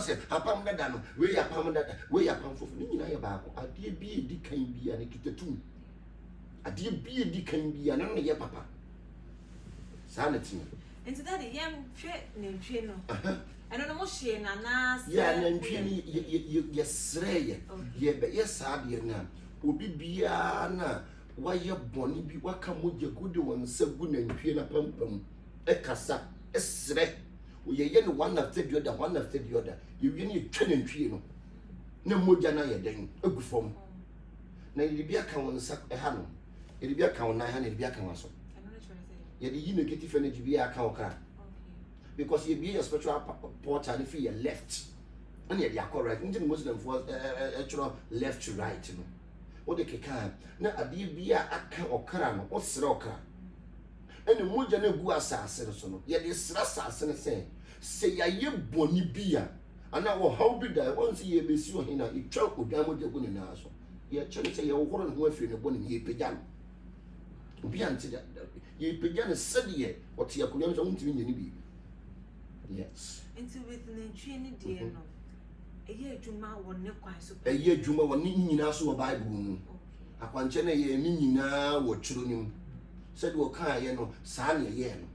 say apam dada no we apam dada we apam fofo ni nyina ye baako ade bi edi kan bia ne kitatu ade bi edi kan bia na no ye papa sa na ti enti daddy yam hwe ne ntwe no eno no mo hye na na ya na ntwe ni ye sreye ye be ye sa de na obi bia na waye boni bi waka moje gude won sagu na ntwe na pampam e kasa e sre we ye no one after the other you wi ni twa na ntwe no na moja na ye den egu fom na ye bia ka won sa e ha no ye bia ka won na ha na ye bia ka waso ye the negative energy bia ka oka because you be your spiritual portal if you left and you are correct into Muslim for left to right no what they can na ade bia aka okra no osre okra ene moja na gu asase so no ye de sra asase ne say ya ye boni bia ana wo how be da once ye be si ohina itwa odan moja gu ne na so ye chele say ye wo horo ne ho afiri ne boni ye pegya no bia nti da ye pegya ne sede what ye akonya so ntimi nyani bi. Yes. Into with the training dear no. A year juma won ne kwan so. A year juma won ni nyina so Bible mu. Akwanche na ye ni nyina wo churo nim. Said wo kan ye no saa na ye no.